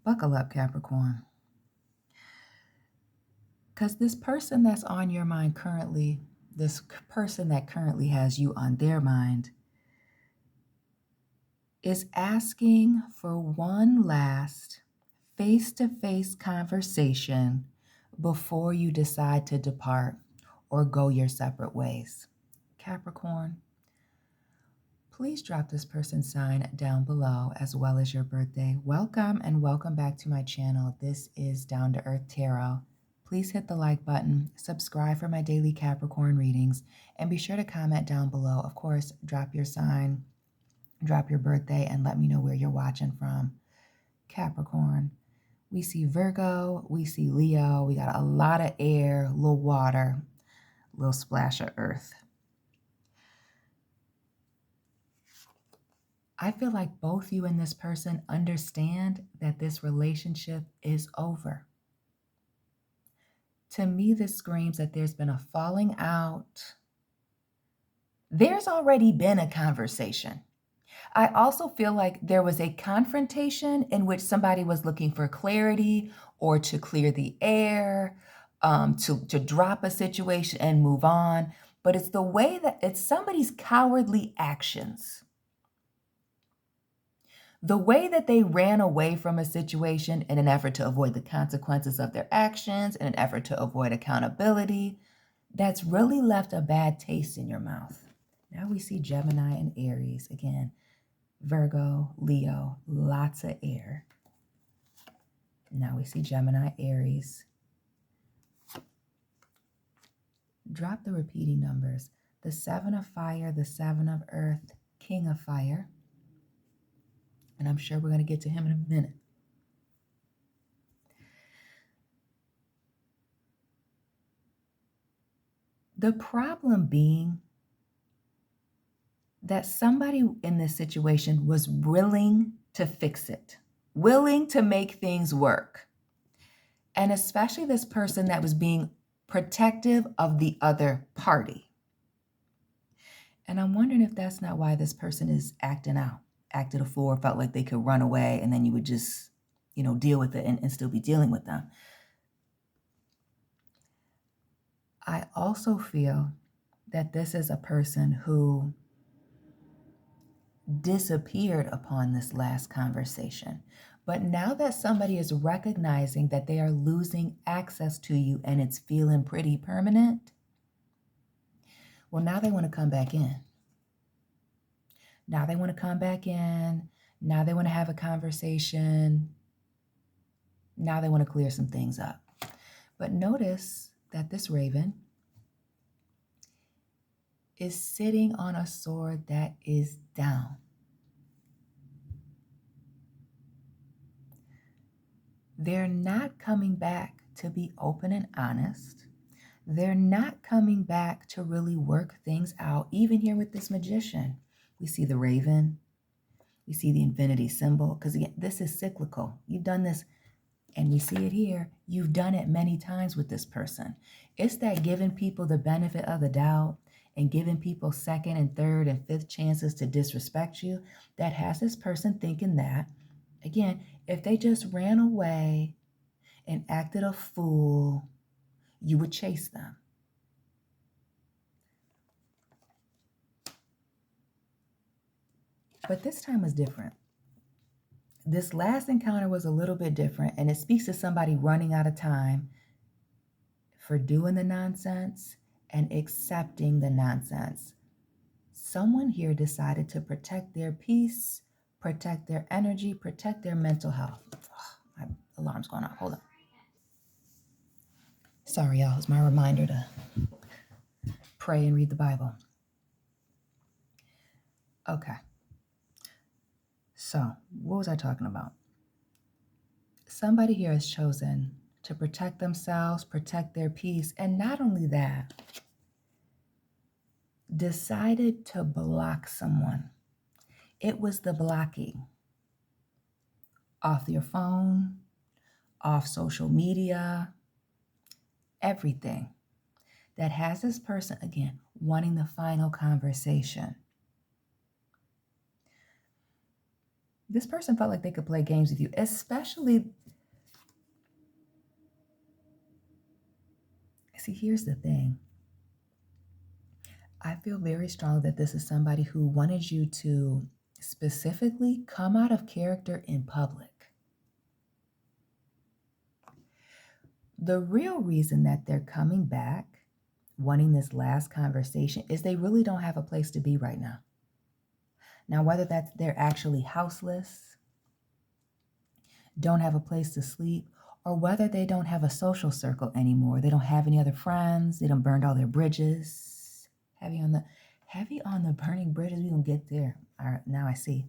Buckle up, Capricorn. Because this person that's on your mind currently, this person that currently has you on their mind, is asking for one last face-to-face conversation before you decide to depart or go your separate ways. Capricorn, please drop this person's sign down below as well as your birthday. Welcome and welcome back to my channel. This is Down to Earth Tarot. Please hit the like button, subscribe for my daily Capricorn readings, and be sure to comment down below. Of course, drop your sign, drop your birthday, and let me know where you're watching from. Capricorn, we see Virgo, we see Leo, we got a lot of air, a little water, a little splash of earth. I feel like both you and this person understand that this relationship is over. To me, this screams that there's been a falling out. There's already been a conversation. I also feel like there was a confrontation in which somebody was looking for clarity or to clear the air, to drop a situation and move on. But it's the way that it's somebody's cowardly actions. The way that they ran away from a situation in an effort to avoid the consequences of their actions, in an effort to avoid accountability, that's really left a bad taste in your mouth. Now we see Gemini and Aries again. Virgo, Leo, lots of air. Now we see Gemini, Aries. Drop the repeating numbers. The 7 of fire, the 7 of earth, King of fire. And I'm sure we're going to get to him in a minute. The problem being that somebody in this situation was willing to fix it, willing to make things work. And especially this person that was being protective of the other party. And I'm wondering if that's not why this person is acting out, acted a fool, or felt like they could run away and then you would just, deal with it and still be dealing with them. I also feel that this is a person who disappeared upon this last conversation. But now that somebody is recognizing that they are losing access to you and it's feeling pretty permanent, well, now they want to come back in. Now they want to come back in. Now they want to have a conversation. Now they want to clear some things up. But notice that this raven is sitting on a sword that is down. They're not coming back to be open and honest. They're not coming back to really work things out. Even here with this magician, we see the raven. We see the infinity symbol. Because again, this is cyclical. You've done this, and we see it here. You've done it many times with this person. It's that giving people the benefit of the doubt and giving people second and third and fifth chances to disrespect you that has this person thinking that, again, if they just ran away and acted a fool, you would chase them. But this time was different. This last encounter was a little bit different, and it speaks to somebody running out of time for doing the nonsense and accepting the nonsense. Someone here decided to protect their peace, protect their energy, protect their mental health. My alarm's going off. Hold on. Sorry, y'all. It's my reminder to pray and read the Bible. Okay. So, what was I talking about? Somebody here has chosen to protect themselves, protect their peace, and not only that, decided to block someone. It was the blocking. Off your phone, off social media, everything that has this person, again, wanting the final conversation. This person felt like they could play games with you, especially. See, here's the thing. I feel very strong that this is somebody who wanted you to specifically come out of character in public. The real reason that they're coming back, wanting this last conversation, is they really don't have a place to be right now. Now, whether that's they're actually houseless, don't have a place to sleep, or whether they don't have a social circle anymore, they don't have any other friends, they done burned all their bridges. Heavy on the burning bridges. We gonna get there. All right, now I see.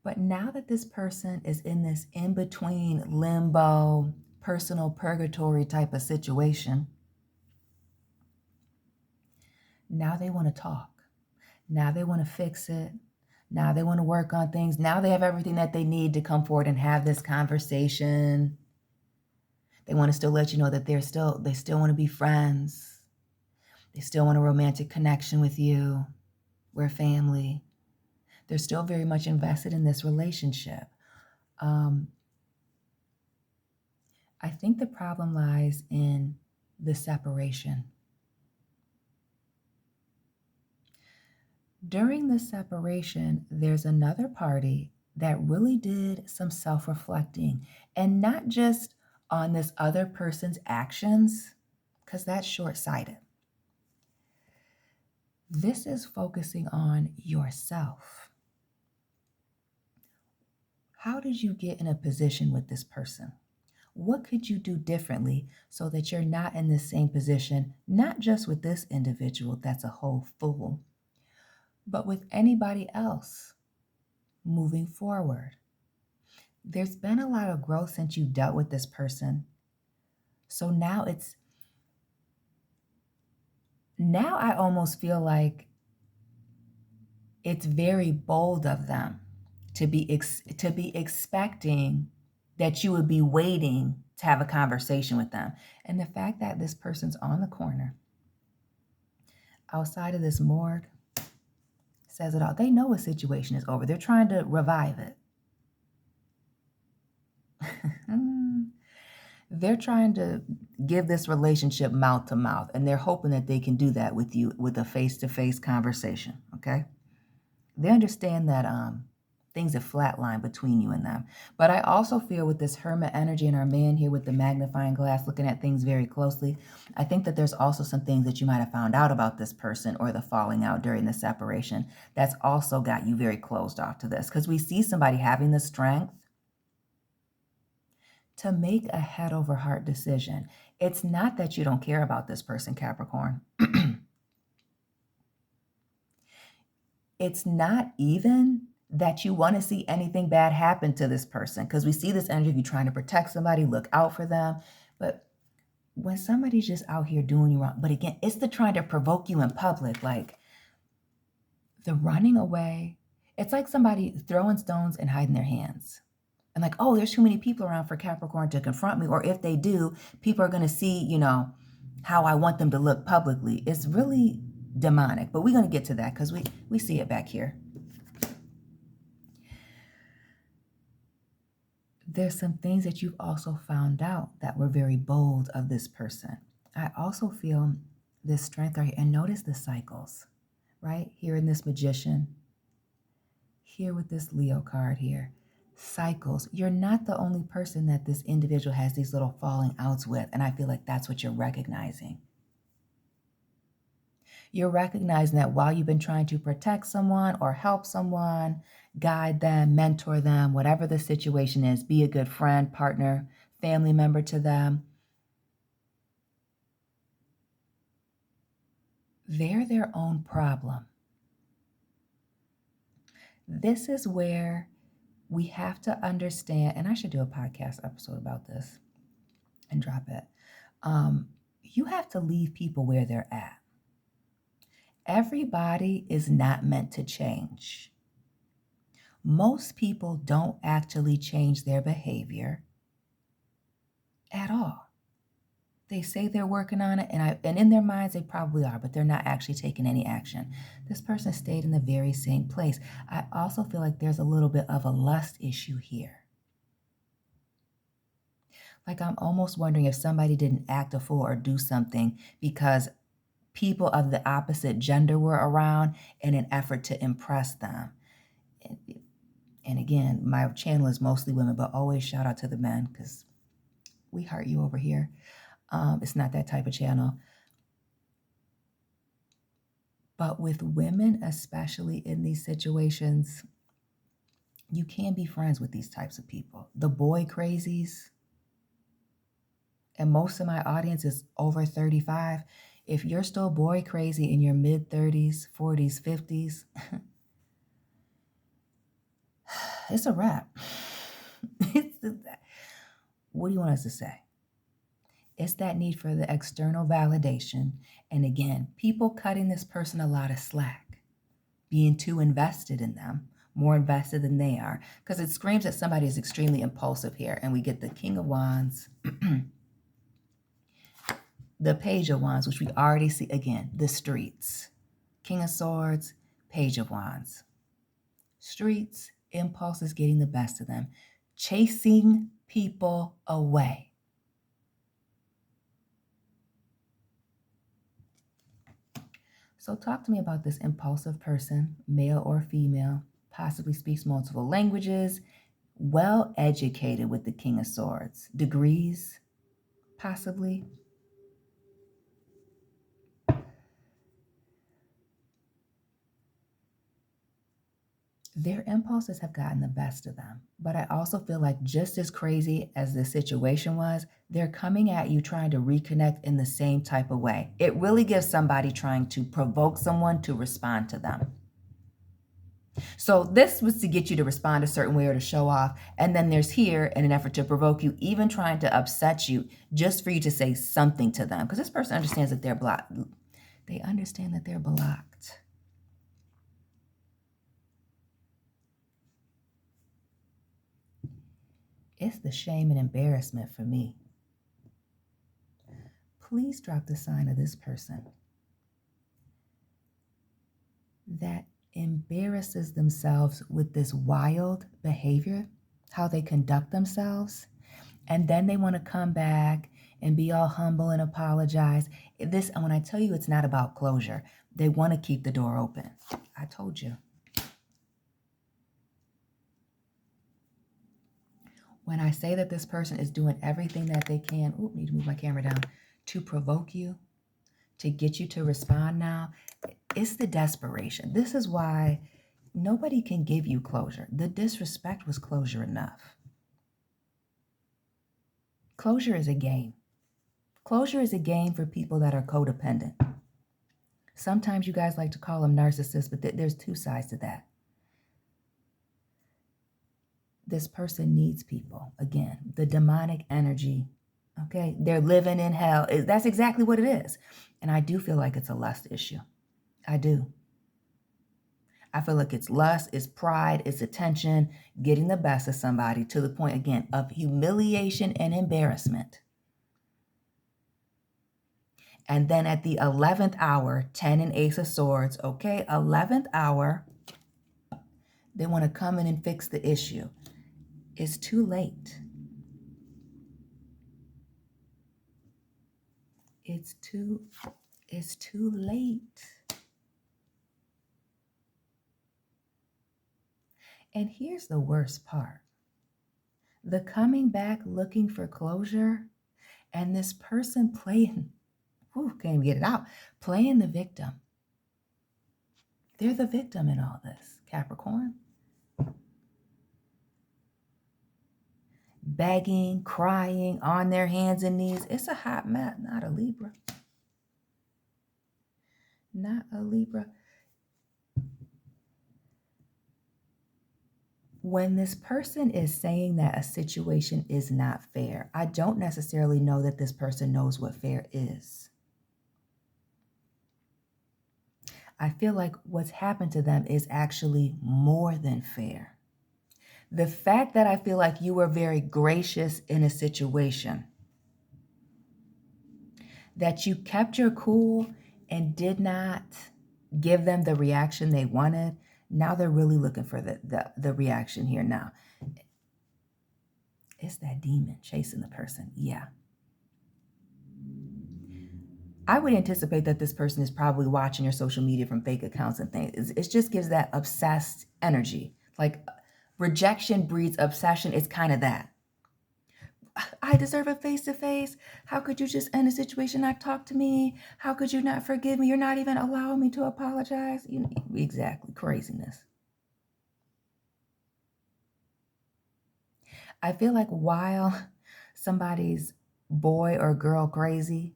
But now that this person is in this in-between limbo, personal purgatory type of situation, now they want to talk. Now they want to fix it. Now they want to work on things. Now they have everything that they need to come forward and have this conversation. They want to still let you know that they still want to be friends. They still want a romantic connection with you. We're family. They're still very much invested in this relationship. I think the problem lies in the separation. During the separation, there's another party that really did some self-reflecting, and not just on this other person's actions, because that's short-sighted. This is focusing on yourself. How did you get in a position with this person? What could you do differently so that you're not in the same position, not just with this individual that's a whole fool, but with anybody else moving forward? There's been a lot of growth since you dealt with this person. So now I almost feel like it's very bold of them to be expecting that you would be waiting to have a conversation with them. And the fact that this person's on the corner outside of this morgue says it all. They know a situation is over. They're trying to revive it. They're trying to give this relationship mouth to mouth, and they're hoping that they can do that with you with a face-to-face conversation, okay? They understand that things have flatlined between you and them. But I also feel with this hermit energy and our man here with the magnifying glass looking at things very closely, I think that there's also some things that you might have found out about this person or the falling out during the separation that's also got you very closed off to this. Because we see somebody having the strength to make a head over heart decision. It's not that you don't care about this person, Capricorn. It's not even that you want to see anything bad happen to this person, because we see this energy of you trying to protect somebody, look out for them. But when somebody's just out here doing you wrong, but again, it's the trying to provoke you in public, like the running away. It's like somebody throwing stones and hiding their hands. And like, oh, there's too many people around for Capricorn to confront me. Or if they do, people are going to see, how I want them to look publicly. It's really demonic. But we're going to get to that because we see it back here. There's some things that you've also found out that were very bold of this person. I also feel this strength right here. And notice the cycles, right? Here in this Magician. Here with this Leo card here. Cycles. You're not the only person that this individual has these little falling outs with. And I feel like that's what you're recognizing. You're recognizing that while you've been trying to protect someone or help someone, guide them, mentor them, whatever the situation is, be a good friend, partner, family member to them, they're their own problem. This is where we have to understand, and I should do a podcast episode about this and drop it. You have to leave people where they're at. Everybody is not meant to change. Most people don't actually change their behavior at all. They say they're working on it, and in their minds they probably are, but they're not actually taking any action. This person stayed in the very same place. I also feel like there's a little bit of a lust issue here. Like I'm almost wondering if somebody didn't act a fool or do something because people of the opposite gender were around in an effort to impress them. And again, my channel is mostly women, but always shout out to the men because we heart you over here. It's not that type of channel. But with women, especially in these situations, you can be friends with these types of people. The boy crazies, and most of my audience is over 35. If you're still boy crazy in your mid 30s, 40s, 50s, it's a wrap. What do you want us to say? It's that need for the external validation. And again, people cutting this person a lot of slack, being too invested in them, more invested than they are, because it screams that somebody is extremely impulsive here. And we get the King of Wands, the Page of Wands, which we already see, again, the streets. King of Swords, Page of Wands. Streets, impulse is getting the best of them, chasing people away. So talk to me about this impulsive person, male or female, possibly speaks multiple languages, well educated with the King of Swords, degrees, possibly. Their impulses have gotten the best of them. But I also feel like just as crazy as the situation was, they're coming at you trying to reconnect in the same type of way. It really gives somebody trying to provoke someone to respond to them. So this was to get you to respond a certain way or to show off. And then there's here in an effort to provoke you, even trying to upset you just for you to say something to them. Because this person understands that they're blocked. They understand that they're blocked. It's the shame and embarrassment for me. Please drop the sign of this person that embarrasses themselves with this wild behavior, how they conduct themselves, and then they want to come back and be all humble and apologize. And when I tell you it's not about closure, they want to keep the door open. I told you. When I say that this person is doing everything that they can, need to move my camera down, to provoke you, to get you to respond now, it's the desperation. This is why nobody can give you closure. The disrespect was closure enough. Closure is a game. Closure is a game for people that are codependent. Sometimes you guys like to call them narcissists, but there's two sides to that. This person needs people. Again, the demonic energy, okay? They're living in hell. That's exactly what it is. And I do feel like it's a lust issue. I do. I feel like it's lust, it's pride, it's attention, getting the best of somebody to the point, again, of humiliation and embarrassment. And then at the 11th hour, 10 and Ace of Swords, okay, 11th hour, they want to come in and fix the issue. It's too late. It's too late. And here's the worst part. The coming back looking for closure and this person playing, can't even get it out, playing the victim. They're the victim in all this, Capricorn. Begging, crying, on their hands and knees. It's a hot mess, not a Libra. Not a Libra. When this person is saying that a situation is not fair, I don't necessarily know that this person knows what fair is. I feel like what's happened to them is actually more than fair. The fact that I feel like you were very gracious in a situation that you kept your cool and did not give them the reaction they wanted. Now they're really looking for the reaction here now. It's that demon chasing the person. Yeah. I would anticipate that this person is probably watching your social media from fake accounts and things. It just gives that obsessed energy. Like rejection breeds obsession. It's kind of that. I deserve a face-to-face. How could you just end a situation, not talk to me? How could you not forgive me? You're not even allowing me to apologize. Exactly. Craziness. I feel like while somebody's boy or girl crazy,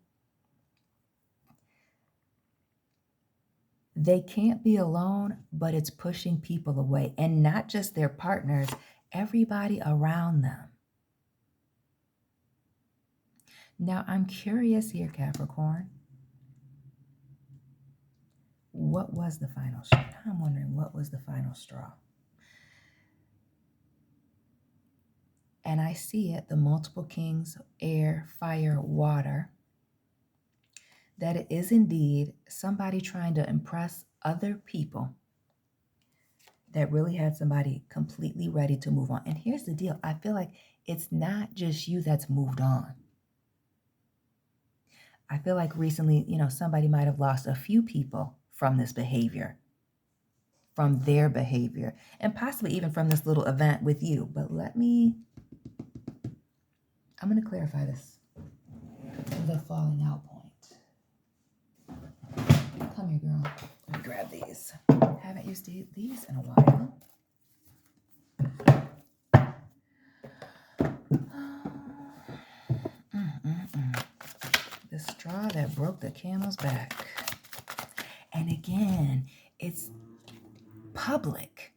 they can't be alone, but it's pushing people away, and not just their partners, everybody around them. Now, I'm curious here, Capricorn. What was the final straw? I'm wondering what was the final straw. And I see it, the multiple kings, air, fire, water, that it is indeed somebody trying to impress other people that really had somebody completely ready to move on. And here's the deal. I feel like it's not just you that's moved on. I feel like recently, somebody might have lost a few people from this behavior, from their behavior, and possibly even from this little event with you. But I'm going to clarify this. The falling out point. Come here, girl. Let me grab these. Haven't used these in a while. The straw that broke the camel's back. And again, it's public.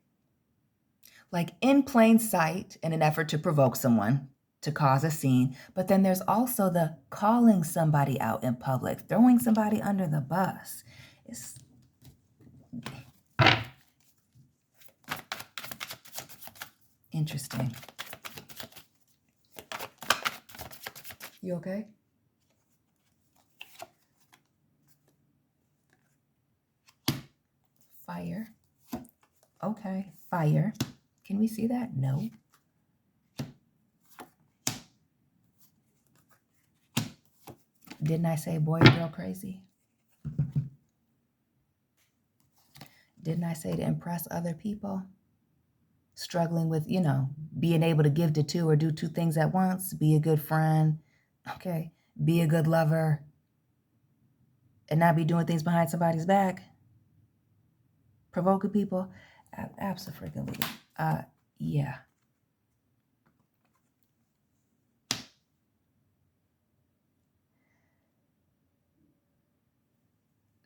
Like in plain sight in an effort to provoke someone, to cause a scene. But then there's also the calling somebody out in public, throwing somebody under the bus. It's interesting. You okay? Fire. Okay, fire. Can we see that? No. Didn't I say boy or girl crazy? Didn't I say to impress other people? Struggling with, being able to give to two or do two things at once, be a good friend, okay, be a good lover, and not be doing things behind somebody's back, provoking people. Absolutely. Yeah.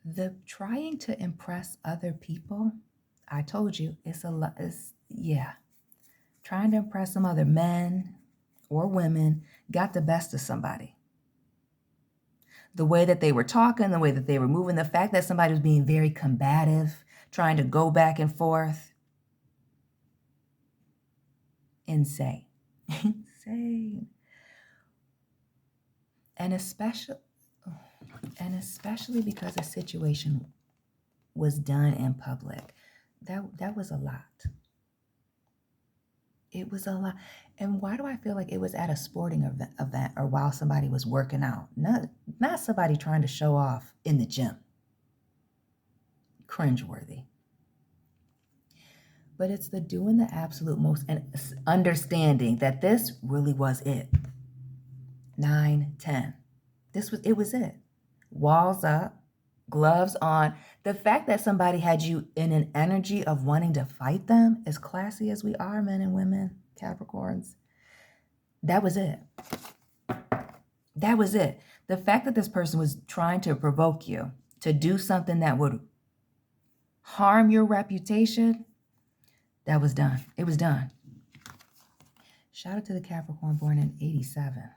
The trying to impress other people, I told you, it's a lot. Yeah. Trying to impress some other men or women got the best of somebody. The way that they were talking, the way that they were moving, the fact that somebody was being very combative, trying to go back and forth. Insane. Insane. And especially because the situation was done in public. That was a lot. It was a lot. And why do I feel like it was at a sporting event or while somebody was working out? Not somebody trying to show off in the gym. Cringeworthy. But it's the doing the absolute most and understanding that this really was it. 9, 10. It was it. Walls up, gloves on. The fact that somebody had you in an energy of wanting to fight them, as classy as we are, men and women, Capricorns, that was it. That was it. The fact that this person was trying to provoke you to do something that would harm your reputation, that was done. It was done. Shout out to the Capricorn born in 87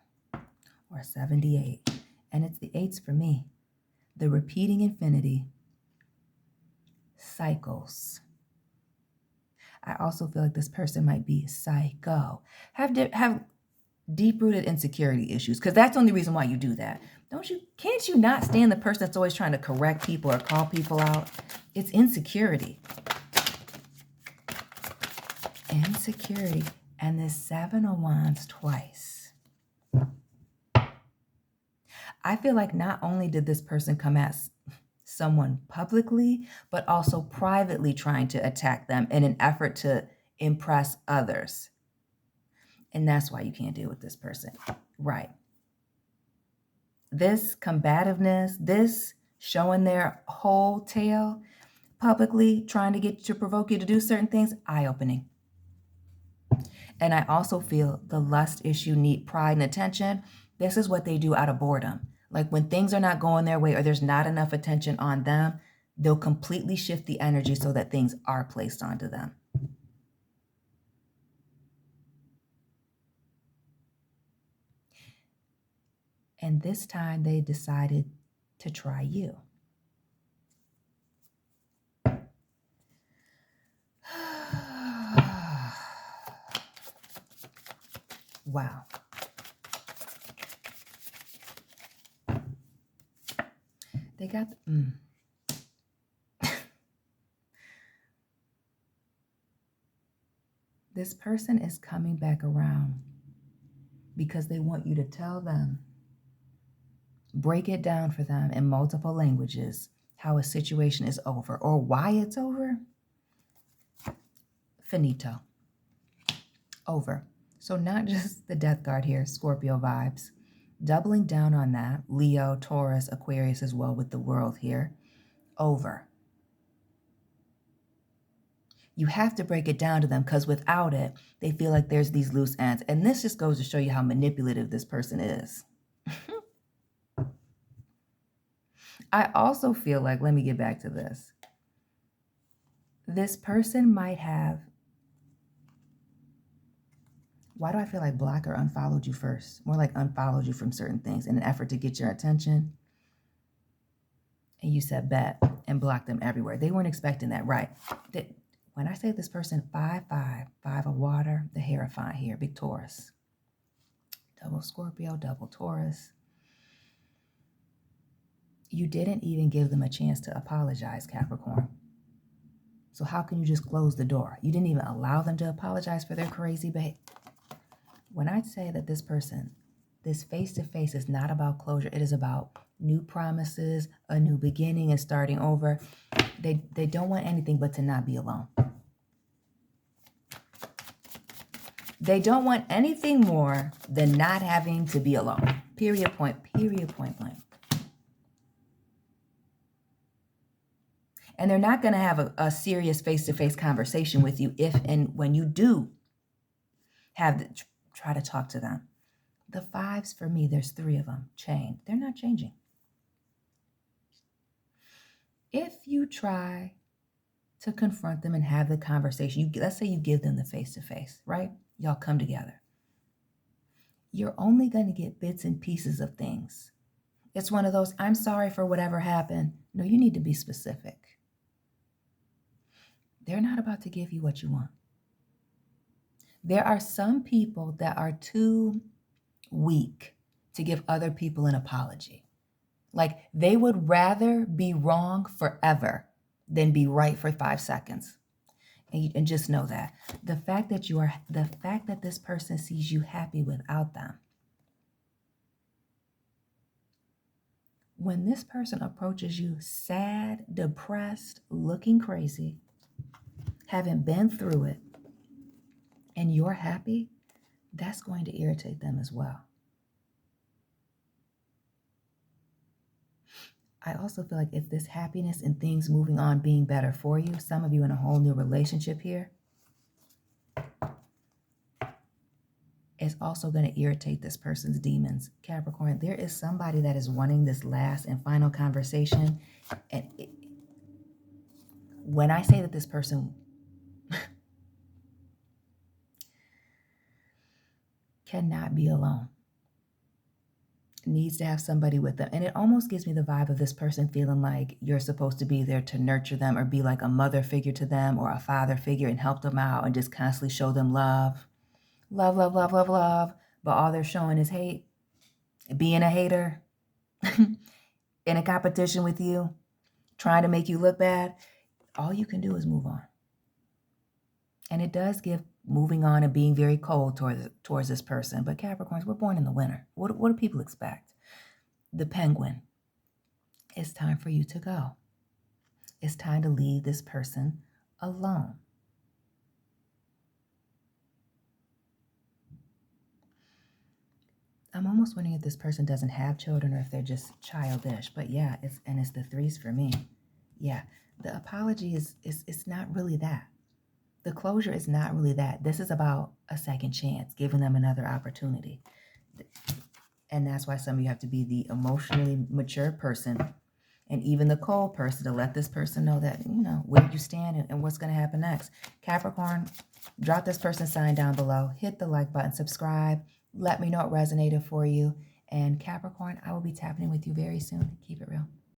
or 78. And it's the 8s for me. The repeating infinity cycles. I also feel like this person might be psycho. Have Deep-rooted insecurity issues, because that's the only reason why you do that. Can't you not stand the person that's always trying to correct people or call people out? It's insecurity. Insecurity. And this Seven of Wands twice. I feel like not only did this person come at someone publicly, but also privately trying to attack them in an effort to impress others. And that's why you can't deal with this person. Right. This combativeness, this showing their whole tail publicly, trying to get to provoke you to do certain things, eye-opening. And I also feel the lust issue, need pride and attention. This is what they do out of boredom. Like when things are not going their way or there's not enough attention on them, they'll completely shift the energy so that things are placed onto them. And this time they decided to try you. Wow. They got This person is coming back around because they want you to tell them, break it down for them in multiple languages, how a situation is over or why it's over. Finito. Over. So not just the death card here, Scorpio vibes. Doubling down on that, Leo, Taurus, Aquarius as well with the world here. Over. You have to break it down to them because without it, they feel like there's these loose ends. And this just goes to show you how manipulative this person is. I also feel like, let me get back to this. This person might have, why do I feel like blocked or unfollowed you first? More like unfollowed you from certain things in an effort to get your attention. And you said bet and blocked them everywhere. They weren't expecting that, right? When I say this person, 5 of water, the Hierophant here, big Taurus. Double Scorpio, double Taurus. You didn't even give them a chance to apologize, Capricorn. So how can you just close the door? You didn't even allow them to apologize for their crazy behavior. When I say that this person, this face-to-face is not about closure, it is about new promises, a new beginning and starting over. They don't want anything but to not be alone. They don't want anything more than not having to be alone. Period, point blank. And they're not going to have a serious face-to-face conversation with you if and when you do try to talk to them. The fives, for me, there's 3 of them, chained. They're not changing. If you try to confront them and have the conversation, let's say you give them the face-to-face, right? Y'all come together. You're only going to get bits and pieces of things. It's one of those, I'm sorry for whatever happened. No, you need to be specific. They're not about to give you what you want. There are some people that are too weak to give other people an apology. Like they would rather be wrong forever than be right for 5 seconds. And just know that the fact that this person sees you happy without them. When this person approaches you sad, depressed, looking crazy, having been through it, and you're happy, that's going to irritate them as well. I also feel like if this happiness and things moving on being better for you, some of you in a whole new relationship here, is also going to irritate this person's demons. Capricorn, there is somebody that is wanting this last and final conversation. And when I say that this person cannot be alone, needs to have somebody with them. And it almost gives me the vibe of this person feeling like you're supposed to be there to nurture them or be like a mother figure to them or a father figure and help them out and just constantly show them love. Love, love, love, love, love. but all they're showing is hate, being a hater, in a competition with you, trying to make you look bad, all you can do is move on. And it does give moving on and being very cold towards this person. But Capricorns, we're born in the winter. What do people expect? The Penguin. It's time for you to go. It's time to leave this person alone. I'm almost wondering if this person doesn't have children or if they're just childish. But yeah, it's the threes for me. Yeah, the apology is it's not really that. The closure is not really that. This is about a second chance, giving them another opportunity. And that's why some of you have to be the emotionally mature person and even the cold person to let this person know that, where you stand and what's going to happen next. Capricorn, drop this person's sign down below. Hit the like button, subscribe. Let me know it resonated for you. And Capricorn, I will be tapping in with you very soon. Keep it real.